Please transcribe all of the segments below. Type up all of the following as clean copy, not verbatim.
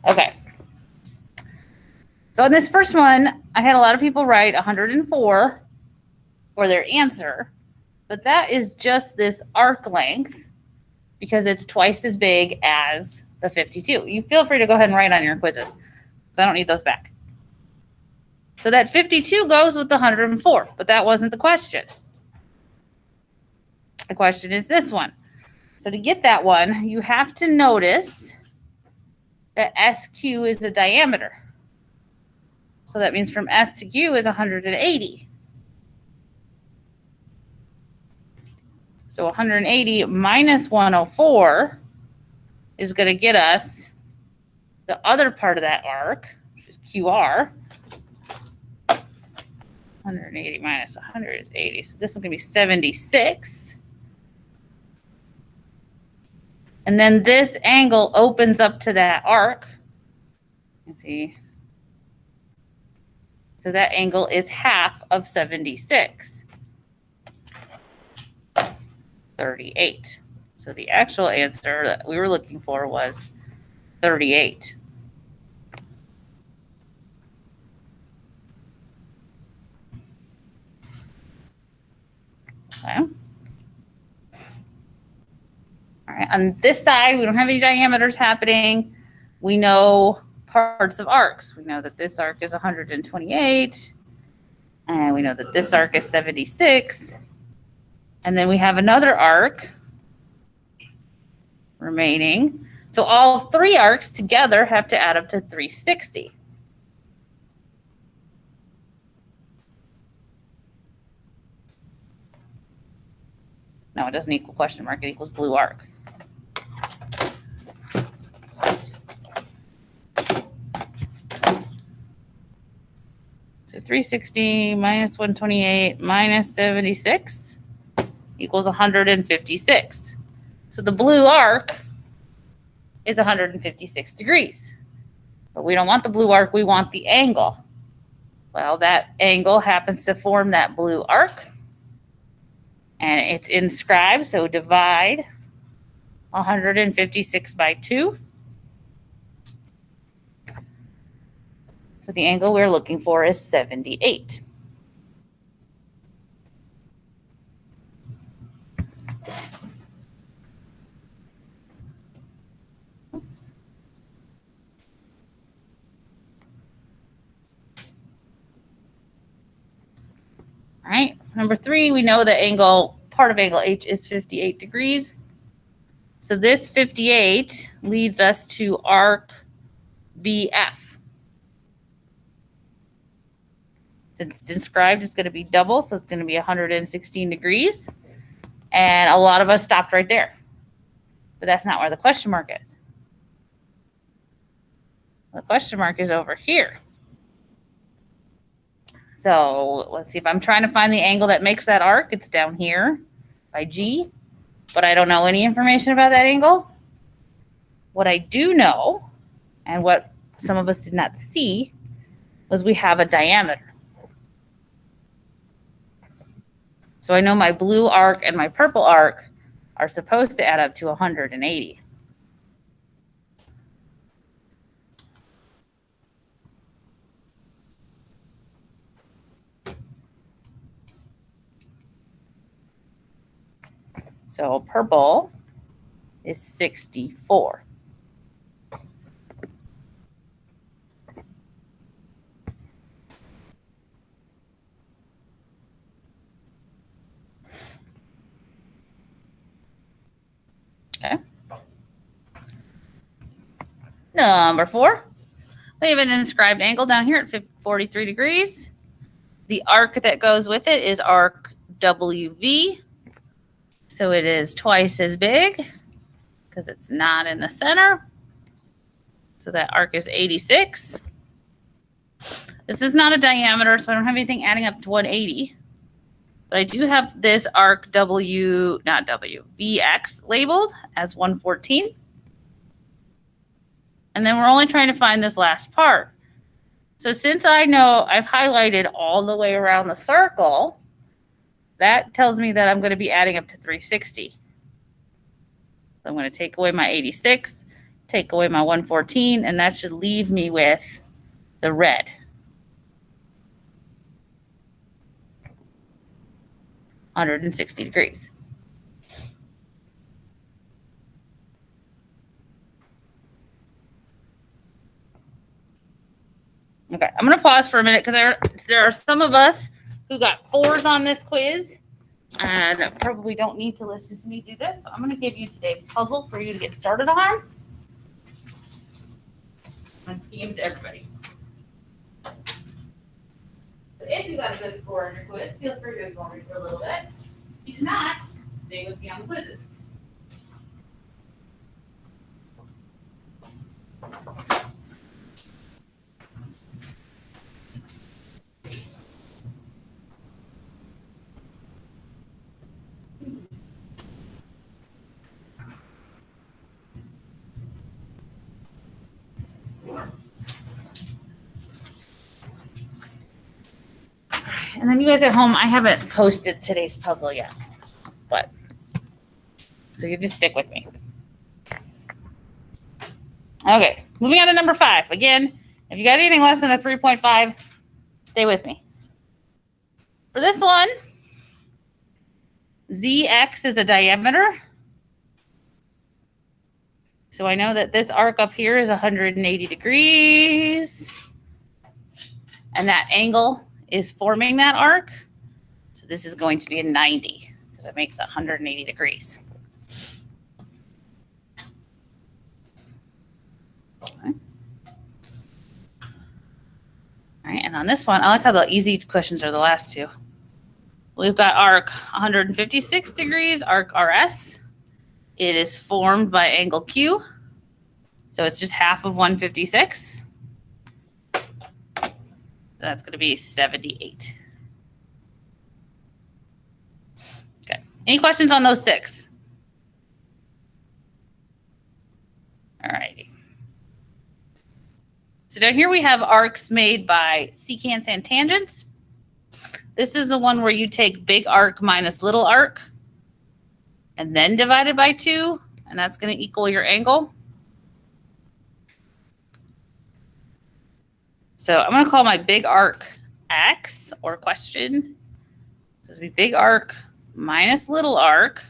Okay. So on this first one, I had a lot of people write 104 for their answer, but that is just this arc length because it's twice as big as the 52. You feel free to go ahead and write on your quizzes, because I don't need those back. So that 52 goes with the 104, but that wasn't the question. The question is this one. So to get that one, you have to notice that SQ is the diameter. So that means from S to Q is 180. So 180 minus 104 is going to get us the other part of that arc, which is QR. 180 minus 100 is 80. So this is going to be 76. And then this angle opens up to that arc. Let's see. So that angle is half of 76. 38. So the actual answer that we were looking for was 38. Okay. All right, on this side, we don't have any diameters happening. We know parts of arcs. We know that this arc is 128, and we know that this arc is 76. And then we have another arc remaining. So all three arcs together have to add up to 360. No, it doesn't equal question mark. It equals blue arc. So 360 minus 128 minus 76 equals 156. So the blue arc is 156 degrees. But we don't want the blue arc, we want the angle. Well, that angle happens to form that blue arc. And it's inscribed, so divide 156 by 2. So the angle we're looking for is 78. All right, number 3, we know the angle, part of angle H is 58 degrees. So this 58 leads us to arc BF. Since it's inscribed, it's going to be double, so it's going to be 116 degrees. And a lot of us stopped right there. But that's not where the question mark is. The question mark is over here. So let's see, if I'm trying to find the angle that makes that arc, it's down here by G, but I don't know any information about that angle. What I do know, and what some of us did not see, was we have a diameter. So I know my blue arc and my purple arc are supposed to add up to 180. So purple is 64. Okay. Number 4, we have an inscribed angle down here at 43 degrees. The arc that goes with it is arc WV. So it is twice as big because it's not in the center. So that arc is 86. This is not a diameter, so I don't have anything adding up to 180. But I do have this arc VX labeled as 114. And then we're only trying to find this last part. So since I know I've highlighted all the way around the circle, that tells me that I'm going to be adding up to 360. So I'm going to take away my 86, take away my 114, and that should leave me with the red. $160. Okay, I'm going to pause for a minute because there are some of us who got 4s on this quiz and probably don't need to listen to me do this. So I'm going to give you today's puzzle for you to get started on. And schemes to everybody. But if you got a good score on your quiz, feel free to ignore me for a little bit. If you did not, stay with me on the quizzes. And then you guys at home, I haven't posted today's puzzle yet, but so you just stick with me. Okay, moving on to number 5. Again, if you got anything less than a 3.5, stay with me. For this one, ZX is a diameter. So I know that this arc up here is 180 degrees. And that angle is forming that arc. So this is going to be a 90 because it makes 180 degrees. Okay. All right, and on this one, I like how the easy questions are the last two. We've got arc 156 degrees, arc RS. It is formed by angle Q. So it's just half of 156. That's going to be 78. Okay. Any questions on those 6? All righty. So down here we have arcs made by secants and tangents. This is the one where you take big arc minus little arc and then divide it by 2, and that's going to equal your angle. So I'm going to call my big arc X, or question. This will be big arc minus little arc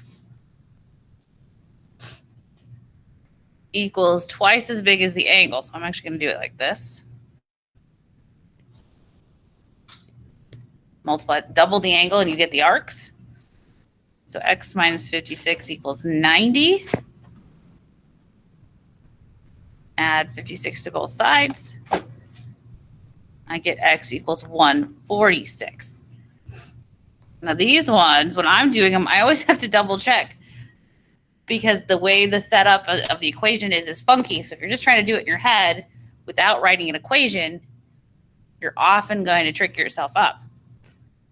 equals twice as big as the angle. So I'm actually going to do it like this. Multiply, double the angle, and you get the arcs. So X minus 56 equals 90. Add 56 to both sides. I get X equals 146. Now these ones, when I'm doing them, I always have to double check because the way the setup of the equation is funky. So if you're just trying to do it in your head without writing an equation, you're often going to trick yourself up.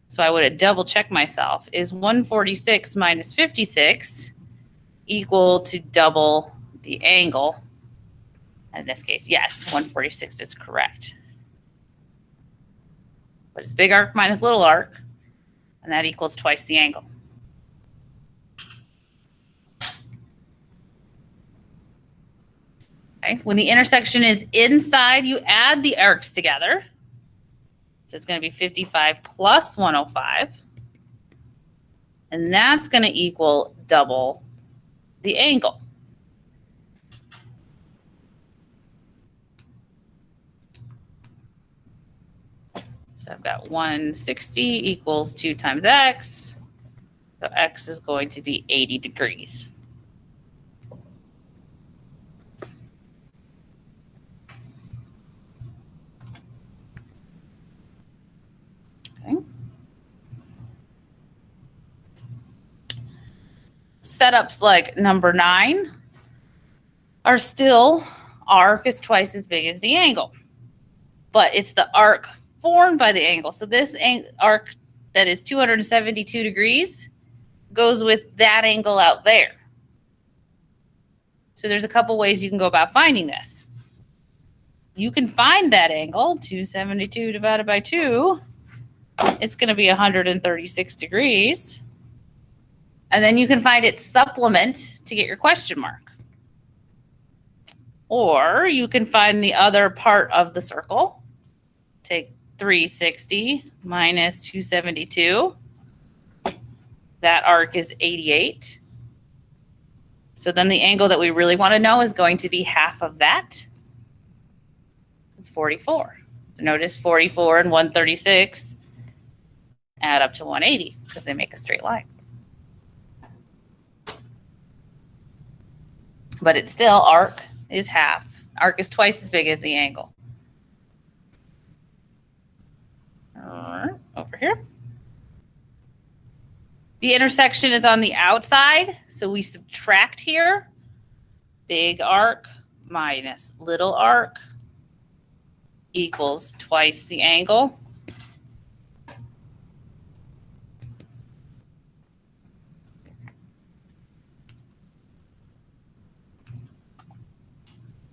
So I would double check myself. Is 146 minus 56 equal to double the angle? In this case, yes, 146 is correct. But it's big arc minus little arc, and that equals twice the angle. Okay. When the intersection is inside, you add the arcs together. So it's going to be 55 plus 105. And that's going to equal double the angle. So I've got 160 equals 2 times X. So X is going to be 80 degrees. Okay. Setups like number 9 are still arc is twice as big as the angle, but it's the arc formed by the angle. So this arc that is 272 degrees goes with that angle out there. So there's a couple ways you can go about finding this. You can find that angle, 272 divided by 2. It's going to be 136 degrees. And then you can find its supplement to get your question mark. Or you can find the other part of the circle. Take 360 minus 272. That arc is 88. So then the angle that we really want to know is going to be half of that. It's 44. So notice 44 and 136 add up to 180 because they make a straight line. But it's still arc is half. Arc is twice as big as the angle. Over here. The intersection is on the outside, so we subtract here. Big arc minus little arc equals twice the angle.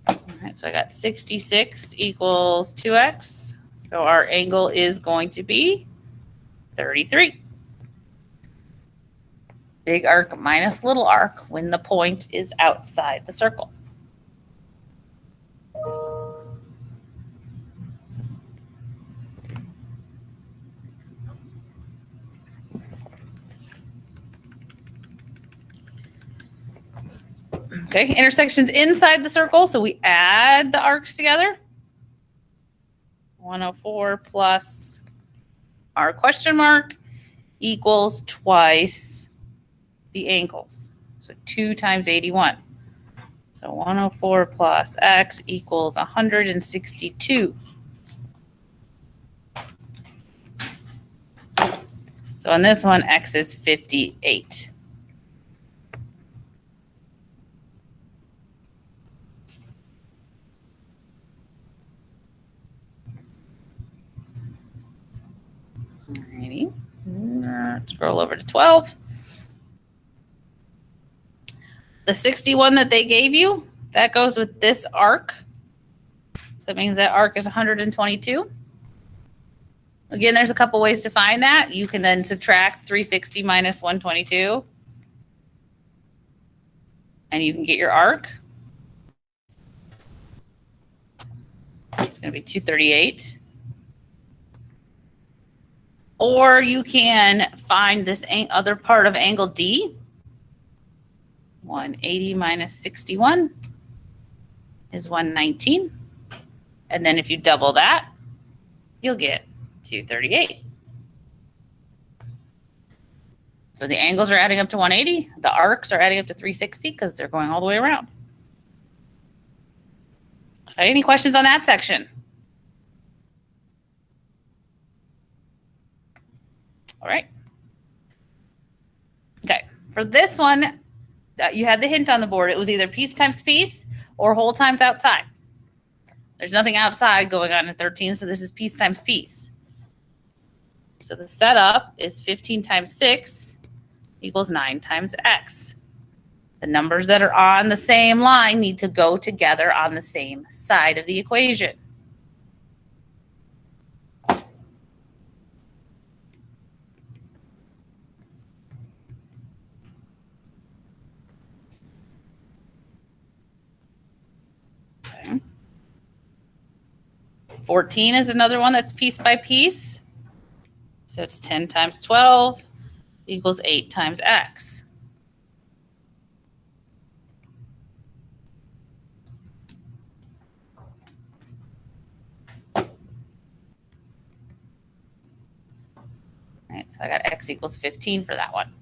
All right, so I got 66 equals 2x. So our angle is going to be 33. Big arc minus little arc when the point is outside the circle. Okay, intersections inside the circle, so we add the arcs together. 104 plus our question mark equals twice the angles. So 2 times 81. So 104 plus x equals 162. So on this one, x is 58. Alrighty. Scroll over to 12. The 61 that they gave you, that goes with this arc. So that means that arc is 122. Again, there's a couple ways to find that. You can then subtract 360 minus 122. And you can get your arc. It's going to be 238. Or you can find this other part of angle D. 180 minus 61 is 119. And then if you double that, you'll get 238. So the angles are adding up to 180. The arcs are adding up to 360 because they're going all the way around. Any questions on that section? All right. Okay, for this one, you had the hint on the board. It was either piece times piece or whole times outside. There's nothing outside going on in 13, so this is piece times piece. So the setup is 15 times 6 equals 9 times x. The numbers that are on the same line need to go together on the same side of the equation. Okay. 14 is another one that's piece by piece. So it's 10 times 12 equals 8 times x. All right, so I got x equals 15 for that one.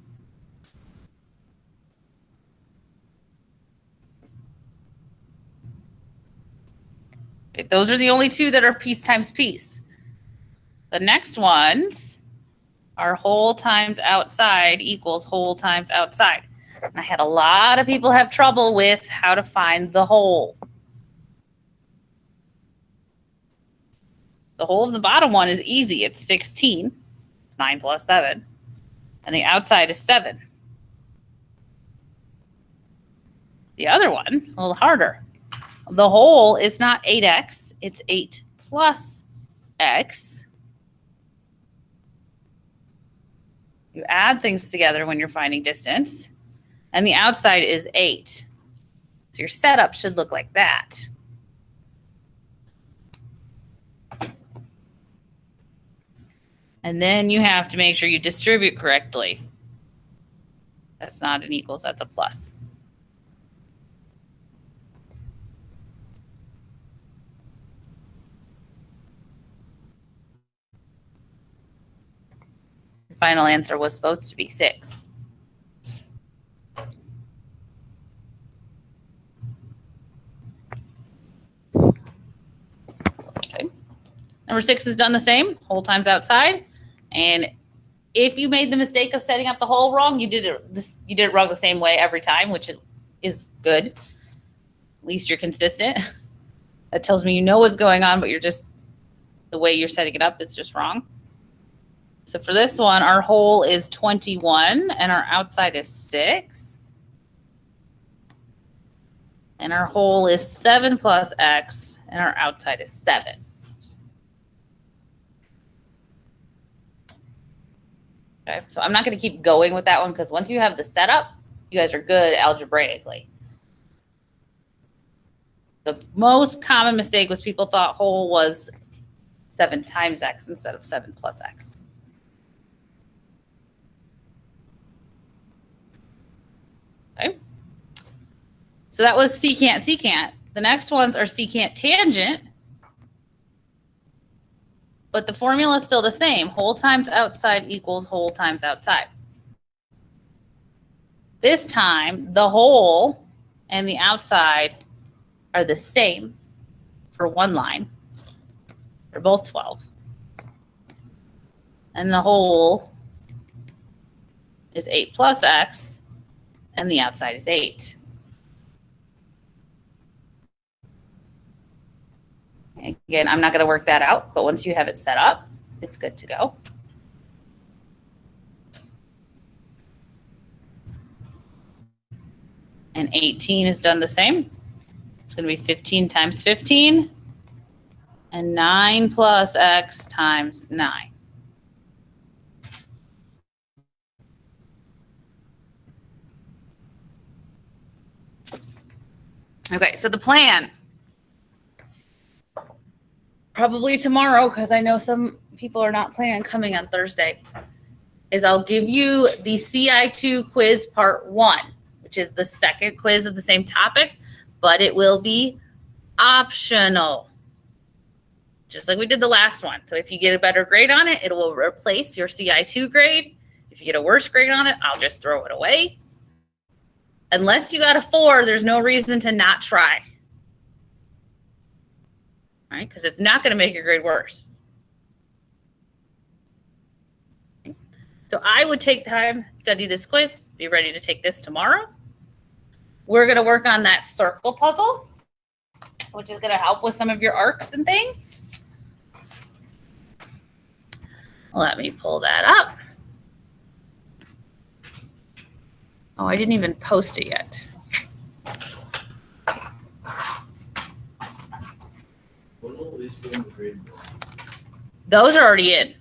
Okay, those are the only two that are piece times piece. The next ones are whole times outside equals whole times outside. And I had a lot of people have trouble with how to find the whole. The whole of the bottom one is easy. It's 16. It's 9 plus 7. And the outside is 7. The other one, a little harder. The whole is not 8x. It's 8 plus x. You add things together when you're finding distance. And the outside is 8. So your setup should look like that. And then you have to make sure you distribute correctly. That's not an equals, that's a plus. Your final answer was supposed to be 6. Okay. Number 6 is done the same, whole times outside. And if you made the mistake of setting up the whole wrong, you did it wrong the same way every time, which is good. At least you're consistent. That tells me you know what's going on, but the way you're setting it up is just wrong. So for this one, our whole is 21 and our outside is 6. And our whole is 7 plus x and our outside is 7. Okay, so I'm not going to keep going with that one because once you have the setup, you guys are good algebraically. The most common mistake was people thought whole was 7 times x instead of 7 plus x. Okay. So that was secant, secant. The next ones are secant tangent. But the formula is still the same. Whole times outside equals whole times outside. This time, the whole and the outside are the same for one line. They're both 12. And the whole is 8 plus x, and the outside is 8. Again, I'm not going to work that out, but once you have it set up, it's good to go. And 18 is done the same. It's going to be 15 times 15, and 9 plus x times 9. Okay, so the plan. Probably tomorrow, because I know some people are not planning on coming on Thursday, is I'll give you the CI2 quiz part 1, which is the second quiz of the same topic, but it will be optional, just like we did the last one. So if you get a better grade on it, it will replace your CI2 grade. If you get a worse grade on it, I'll just throw it away. Unless you got a 4, there's no reason to not try. Right? Because it's not going to make your grade worse. So I would take time, study this quiz, be ready to take this tomorrow. We're going to work on that circle puzzle, which is going to help with some of your arcs and things. Let me pull that up. Oh, I didn't even post it yet. Those are already in.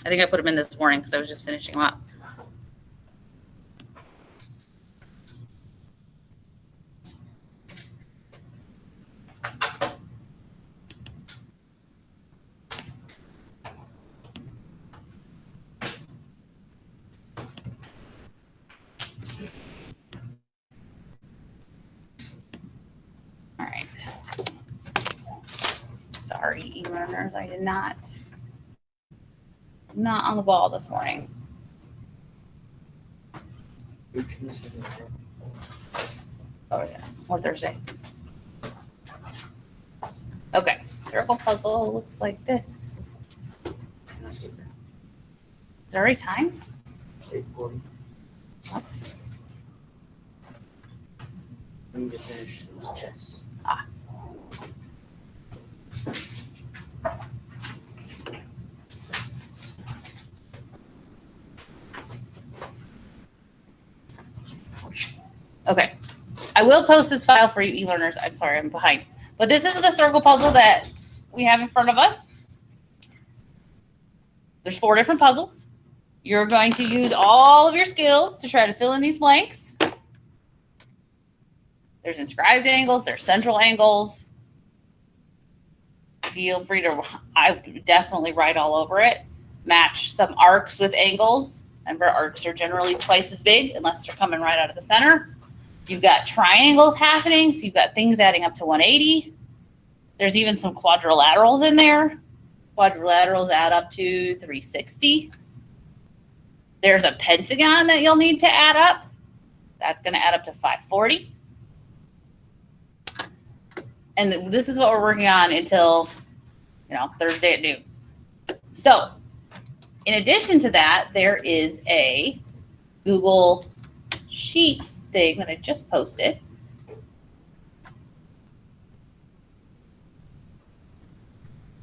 I think I put them in this morning because I was just finishing them up. All right. Sorry, e-learners, I did not on the ball this morning. Oh yeah, or Thursday. Okay, circle puzzle looks like this. Is it already time? 8:40. Oh. I'm gonna finish those tests. Ah. Okay, I will post this file for you e-learners. I'm sorry, I'm behind. But this is the circle puzzle that we have in front of us. There's 4 different puzzles. You're going to use all of your skills to try to fill in these blanks. There's inscribed angles, there's central angles. Feel free to, I would definitely write all over it. Match some arcs with angles. Remember, arcs are generally twice as big unless they're coming right out of the center. You've got triangles happening, so you've got things adding up to 180. There's even some quadrilaterals in there. Quadrilaterals add up to 360. There's a pentagon that you'll need to add up. That's going to add up to 540. And this is what we're working on until, Thursday at noon. So, in addition to that, there is a Google Sheets thing that I just posted.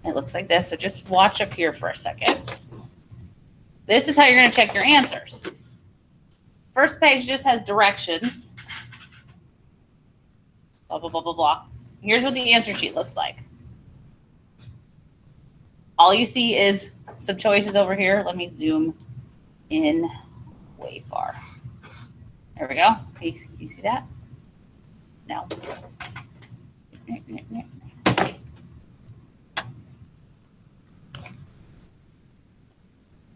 It looks like this, so just watch up here for a second. This is how you're going to check your answers. First page just has directions. Blah, blah, blah, blah, blah. Here's what the answer sheet looks like. All you see is some choices over here. Let me zoom in way far. There we go. You see that? No.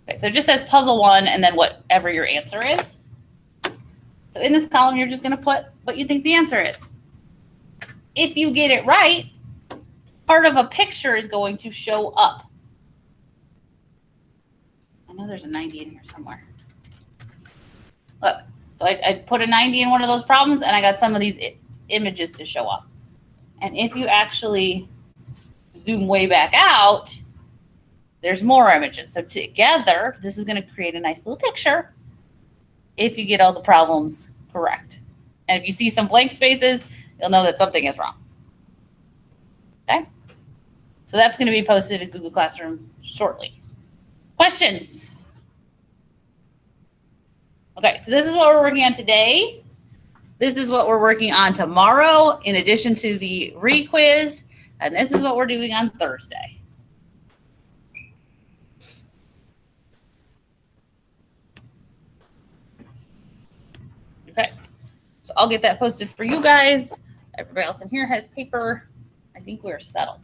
Okay, so it just says puzzle 1 and then whatever your answer is. So in this column, you're just going to put what you think the answer is. If you get it right, part of a picture is going to show up. I know there's a 90 in here somewhere. Look, so I put a 90 in one of those problems, and I got some of these images to show up. And if you actually zoom way back out, there's more images. So together, this is going to create a nice little picture if you get all the problems correct. And if you see some blank spaces, you'll know that something is wrong. Okay? So that's going to be posted in Google Classroom shortly. Questions? Okay, so this is what we're working on today. This is what we're working on tomorrow, in addition to the re-quiz. And this is what we're doing on Thursday. Okay, so I'll get that posted for you guys. Everybody else in here has paper. I think we're settled.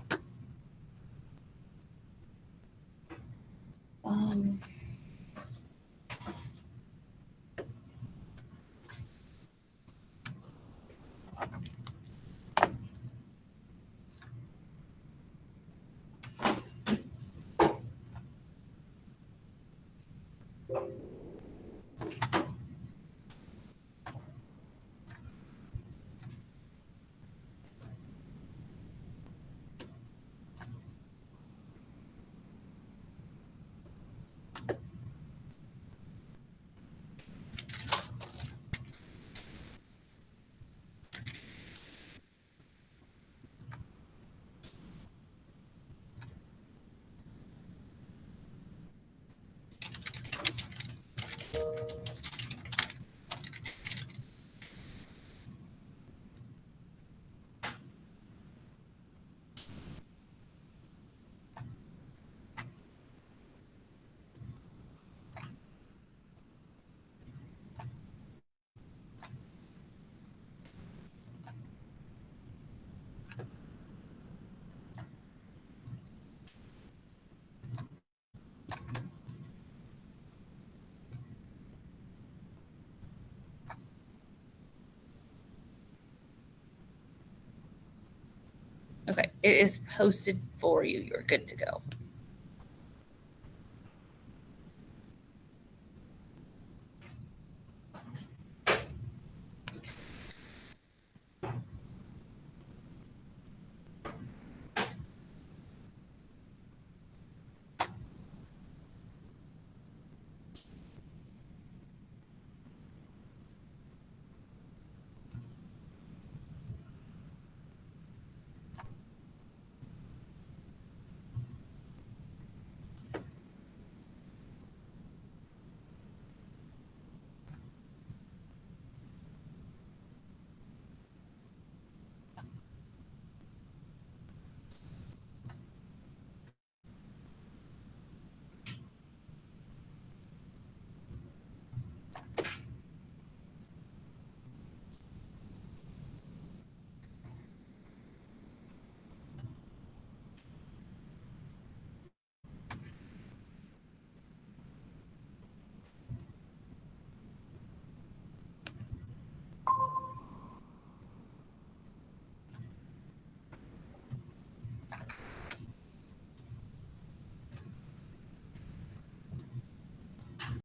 Okay, it is posted for you. You're good to go.